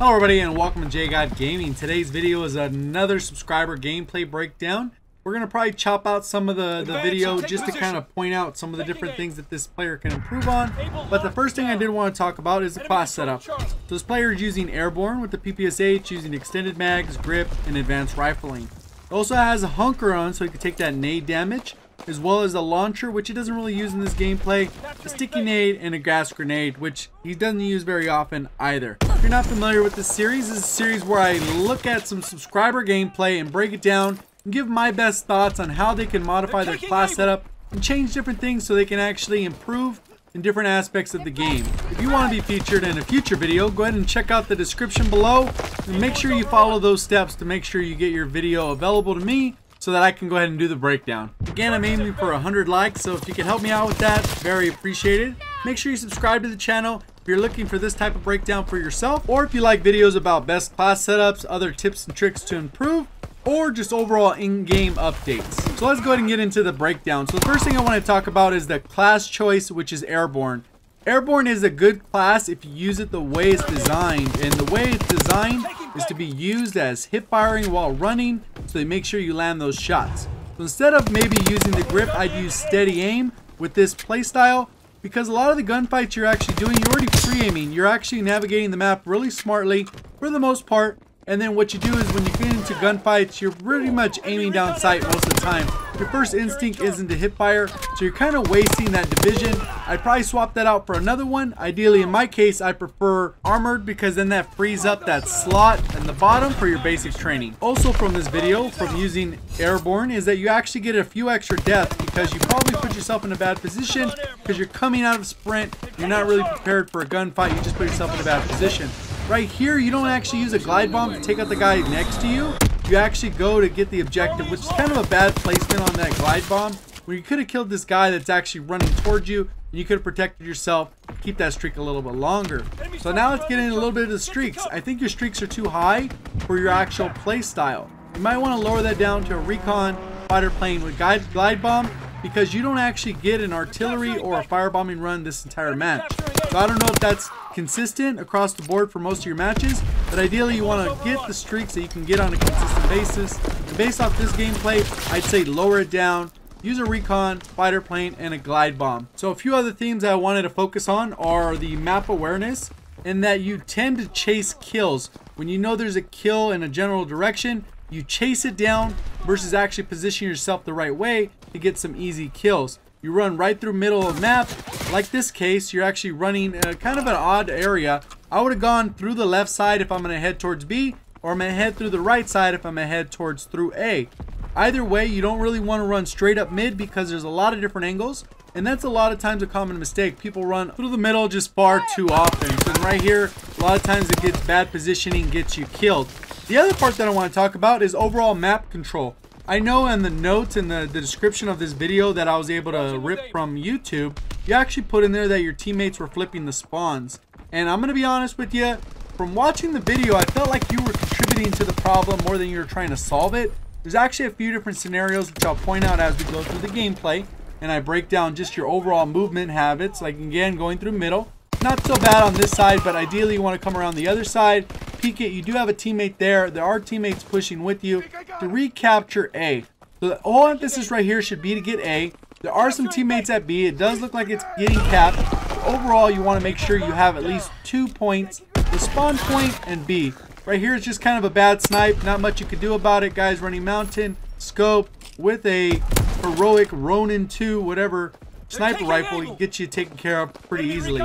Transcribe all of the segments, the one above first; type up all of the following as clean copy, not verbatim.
Hello everybody and welcome to JGod Gaming. Today's video is another subscriber gameplay breakdown. We're going to probably chop out some of the video just to kind of point out some of the different things that this player can improve on. But the first thing I did want to talk about is the class setup. So this player is using Airborne with the PPSH, using extended mags, grip, and advanced rifling. It also has a hunker on so he can take that nade damage, as well as a launcher, which he doesn't really use in this gameplay, a sticky nade, and a gas grenade, which he doesn't use very often either. If you're not familiar with this is a series where I look at some subscriber gameplay and break it down and give my best thoughts on how they can modify their class setup and change different things so they can actually improve in different aspects of the game. If you want to be featured in a future video, go ahead and check out the description below and make sure you follow those steps to make sure you get your video available to me so that I can go ahead and do the breakdown. Again, I'm aiming for 100 likes, so if you can help me out with that, very appreciated. Make sure you subscribe to the channel if you're looking for this type of breakdown for yourself, or if you like videos about best class setups, other tips and tricks to improve, or just overall in-game updates. So let's go ahead and get into the breakdown. So the first thing I want to talk about is the class choice, which is Airborne. Airborne is a good class if you use it the way it's designed, and the way it's designed is to be used as hip firing while running, so you make sure you land those shots. So instead of maybe using the grip, I'd use steady aim with this playstyle, because a lot of the gunfights you're actually doing, you're already pre-aiming. You're actually navigating the map really smartly for the most part. And then what you do is when you get into gunfights, you're pretty much aiming down sight most of the time. Your first instinct isn't to hip fire, so you're kind of wasting that division. I'd probably swap that out for another one. Ideally, in my case, I prefer armored because then that frees up that slot in the bottom for your basic training. Also from this video, from using Airborne, is that you actually get a few extra deaths because you probably put yourself in a bad position because you're coming out of sprint. You're not really prepared for a gunfight. You just put yourself in a bad position. Right here, you don't actually use a glide bomb to take out the guy next to you. You actually go to get the objective, which is kind of a bad placement on that glide bomb, where you could have killed this guy that's actually running towards you, and you could have protected yourself, keep that streak a little bit longer. So now let's get into a little bit of the streaks. I think your streaks are too high for your actual play style. You might want to lower that down to a recon fighter plane with glide bomb, because you don't actually get an artillery or a firebombing run this entire match. So I don't know if that's consistent across the board for most of your matches, but ideally you want to get the streaks that you can get on a consistent basis. And based off this gameplay, I'd say lower it down, use a recon, fighter plane, and a glide bomb. So a few other themes that I wanted to focus on are the map awareness, and that you tend to chase kills. When you know there's a kill in a general direction, you chase it down versus actually position yourself the right way to get some easy kills. You run right through middle of the map. Like this case, you're actually running kind of an odd area. I would have gone through the left side if I'm going to head towards B, or I'm going to head through the right side if I'm going to head towards through A. Either way, you don't really want to run straight up mid because there's a lot of different angles, and that's a lot of times a common mistake. People run through the middle just far too often. So right here, a lot of times it gets bad positioning, gets you killed. The other part that I want to talk about is overall map control. I know in the notes in the description of this video that I was able to rip from YouTube, you actually put in there that your teammates were flipping the spawns. And I'm going to be honest with you, from watching the video, I felt like you were contributing to the problem more than you were trying to solve it. There's actually a few different scenarios which I'll point out as we go through the gameplay, and I break down just your overall movement habits, like again going through middle. Not so bad on this side, but ideally you want to come around the other side, peek it. You do have a teammate there. There are teammates pushing with you to recapture A. So the whole emphasis right here should be to get A. There are some teammates at B. It does look like it's getting capped. Overall, you want to make sure you have at least 2 points, the spawn point and B. Right here is just kind of a bad snipe. Not much you can do about it. Guys running mountain, scope with a heroic Ronin 2, whatever, sniper rifle, get you taken care of pretty easily.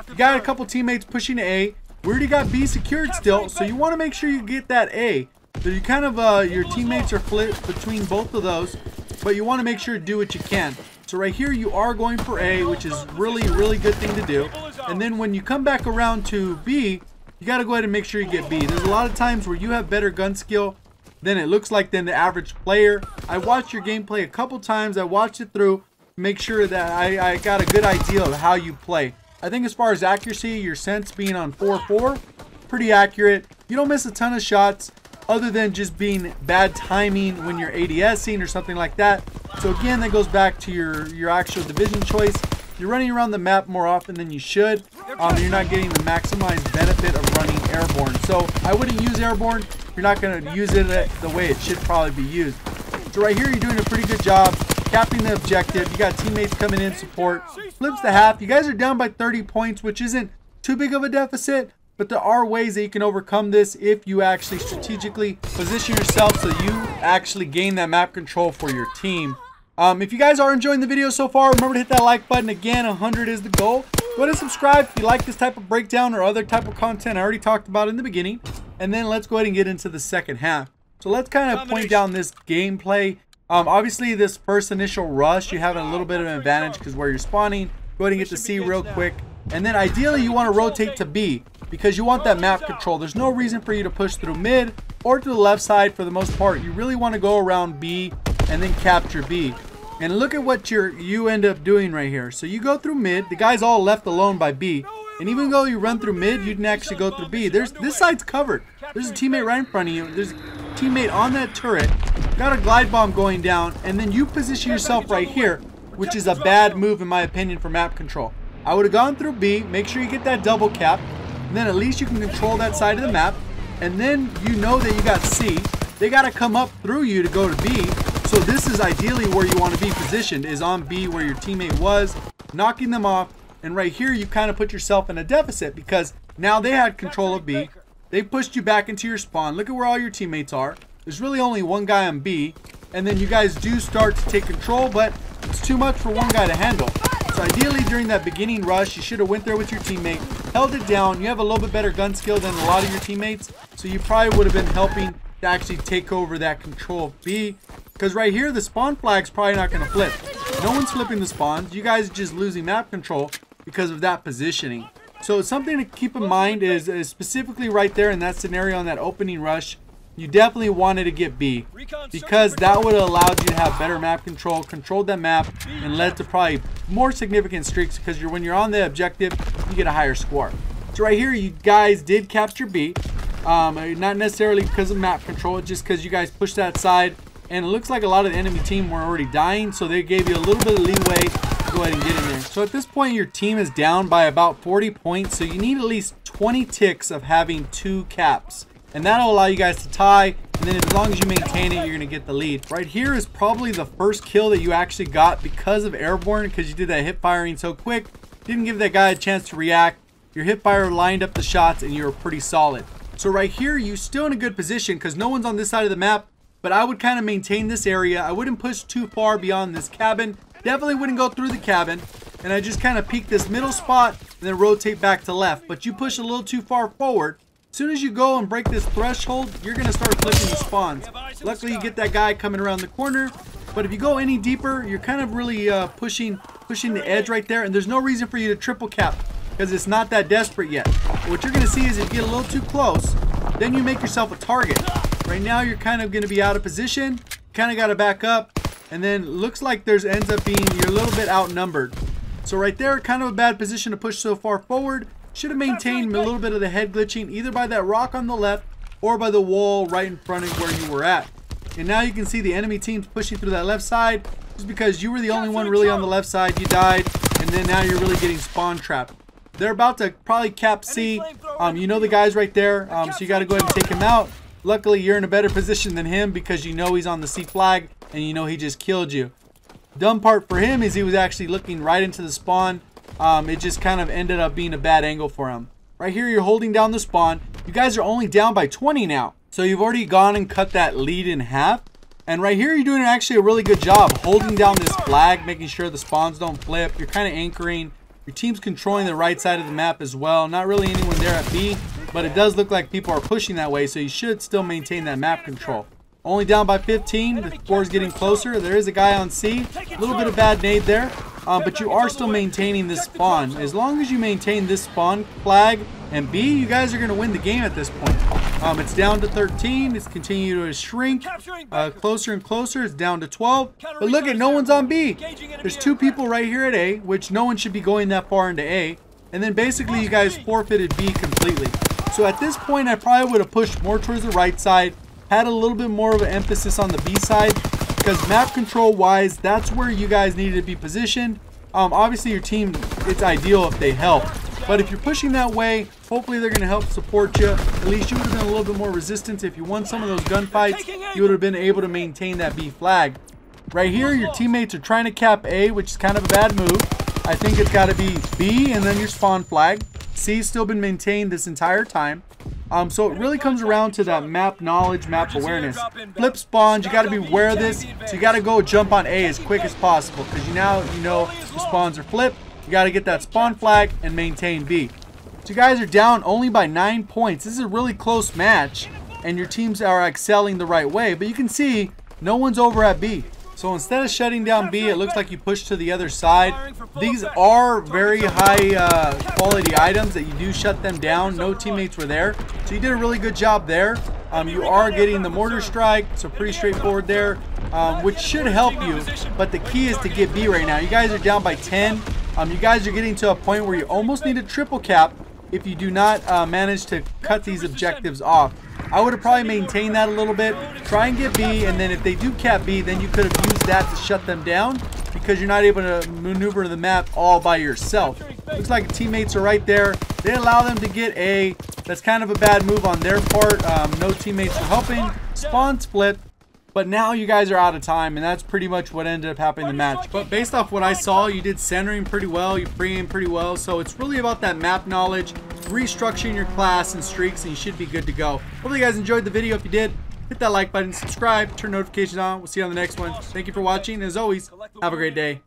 You got a couple teammates pushing to A. We already got B secured still, so you want to make sure you get that A. So you kind of, your teammates are flipped between both of those, but you want to make sure to do what you can. So right here you are going for A, which is really good thing to do. And then when you come back around to B, you got to go ahead and make sure you get B. There's a lot of times where you have better gun skill than it looks like than the average player. I watched your gameplay a couple times. I watched it through, make sure that I got a good idea of how you play. I think as far as accuracy, your sense being on 4.4, pretty accurate. You don't miss a ton of shots other than just being bad timing when you're ADSing or something like that. So again, that goes back to your actual division choice. You're running around the map more often than you should. you're not getting the maximized benefit of running airborne. So I wouldn't use airborne. You're not going to use it the way it should probably be used. So right here, you're doing a pretty good job capping the objective. You got teammates coming in support. Flips the half. You guys are down by 30 points, which isn't too big of a deficit. But there are ways that you can overcome this if you actually strategically position yourself so you actually gain that map control for your team. If you guys are enjoying the video so far, remember to hit that like button. Again, 100 is the goal. Go ahead and subscribe if you like this type of breakdown or other type of content I already talked about in the beginning. And then let's go ahead and get into the second half. So let's kind of point down this gameplay. Obviously, this first initial rush, you have a little bit of an advantage because where you're spawning. Go ahead and get to C real quick. And then ideally, you want to rotate to B because you want that map control. There's no reason for you to push through mid or to the left side for the most part. You really want to go around B and then capture B. And look at what you end up doing right here. So you go through mid. The guy's all left alone by B. And even though you run through mid, you didn't actually go through B. This side's covered. There's a teammate right in front of you. There's a teammate on that turret. Got a glide bomb going down. And then you position yourself right here, which is a bad move in my opinion for map control. I would have gone through B. Make sure you get that double cap. And then at least you can control that side of the map. And then you know that you got C. They got to come up through you to go to B. So this is ideally where you want to be positioned, is on B where your teammate was, knocking them off. And right here, you kind of put yourself in a deficit because now they had control of B. They pushed you back into your spawn. Look at where all your teammates are. There's really only one guy on B. And then you guys do start to take control, but it's too much for one guy to handle. So ideally, during that beginning rush, you should have went there with your teammate, held it down. You have a little bit better gun skill than a lot of your teammates. So you probably would have been helping to actually take over that control of B. Because right here, the spawn flag's probably not going to flip. No one's flipping the spawns. You guys are just losing map control because of that positioning. So something to keep in mind is specifically right there in that scenario on that opening rush, you definitely wanted to get B because that would have allowed you to have better map control, controlled that map, and led to probably more significant streaks because when you're on the objective, you get a higher score. So right here, you guys did capture B. Not necessarily because of map control, just because you guys pushed that side. And it looks like a lot of the enemy team were already dying, so they gave you a little bit of leeway to go ahead and get in there. So at this point, your team is down by about 40 points, so you need at least 20 ticks of having 2 caps. And that'll allow you guys to tie, and then as long as you maintain it, you're going to get the lead. Right here is probably the first kill that you actually got because of airborne, because you did that hip firing so quick. Didn't give that guy a chance to react. Your hip fire lined up the shots, and you were pretty solid. So right here, you're still in a good position because no one's on this side of the map. But I would kind of maintain this area. I wouldn't push too far beyond this cabin. Definitely wouldn't go through the cabin. And I just kind of peek this middle spot and then rotate back to left. But you push a little too far forward. As soon as you go and break this threshold, you're going to start flipping the spawns. Luckily, you get that guy coming around the corner. But if you go any deeper, you're kind of really pushing the edge right there. And there's no reason for you to triple cap because it's not that desperate yet. But what you're going to see is if you get a little too close, then you make yourself a target. Right now, you're kind of going to be out of position. Kind of got to back up. And then looks like ends up being you're a little bit outnumbered. So right there, kind of a bad position to push so far forward. Should have maintained a little bit of the head glitching either by that rock on the left or by the wall right in front of where you were at. And now you can see the enemy team's pushing through that left side. Just because you were the only one really on the left side, you died. And then now you're really getting spawn trapped. They're about to probably cap C. You know the guy's right there. So you got to go ahead and take him out. Luckily, you're in a better position than him because you know he's on the C flag and you know he just killed you. Dumb part for him is he was actually looking right into the spawn. It just kind of ended up being a bad angle for him. Right here, you're holding down the spawn. You guys are only down by 20 now. So you've already gone and cut that lead in half. And right here, you're doing actually a really good job holding down this flag, making sure the spawns don't flip. You're kind of anchoring. Your team's controlling the right side of the map as well. Not really anyone there at B, but it does look like people are pushing that way, so you should still maintain that map control. Only down by 15. The score's getting closer. There is a guy on C. A little bit of bad nade there, but you are still maintaining this spawn. As long as you maintain this spawn flag and B, you guys are going to win the game at this point. It's down to 13. It's continuing to shrink. Closer and closer. It's down to 12. But look at no one's on B. There's 2 people right here at A, which no one should be going that far into A. And then basically you guys forfeited B completely. So at this point, I probably would have pushed more towards the right side. Had a little bit more of an emphasis on the B side. Because map control wise, that's where you guys needed to be positioned. Obviously your team, it's ideal if they help. But if you're pushing that way, hopefully they're going to help support you. At least you would have been a little bit more resistant. If you won some of those gunfights, you would have been able to maintain that B flag. Right here, your teammates are trying to cap A, which is kind of a bad move. I think it's got to be B and then your spawn flag. C's still been maintained this entire time. So it really comes around to that map knowledge, map awareness. Flip spawns, you got to be aware of this. So you got to go jump on A as quick as possible, because you know the spawns are flipped. You got to get that spawn flag and maintain B. So you guys are down only by 9 points. This is a really close match, and your teams are excelling the right way. But you can see no one's over at B. So instead of shutting down B, it looks like you push to the other side. These are very high quality items that you do shut them down. No teammates were there. So you did a really good job there. You are getting the mortar strike, so pretty straightforward there, which should help you. But the key is to get B right now. You guys are down by 10. You guys are getting to a point where you almost need a triple cap if you do not manage to cut these objectives off. I would have probably maintained that a little bit. Try and get B, and then if they do cap B, then you could have used that to shut them down, because you're not able to maneuver the map all by yourself. Looks like teammates are right there. They allow them to get A. That's kind of a bad move on their part. No teammates were helping. Spawn split. But now you guys are out of time, and that's pretty much what ended up happening in the match. But based off what I saw, you did centering pretty well, you pre-aimed pretty well. So it's really about that map knowledge, restructuring your class and streaks, and you should be good to go. Hopefully you guys enjoyed the video. If you did, hit that like button, subscribe, turn notifications on. We'll see you on the next one. Thank you for watching. As always, have a great day.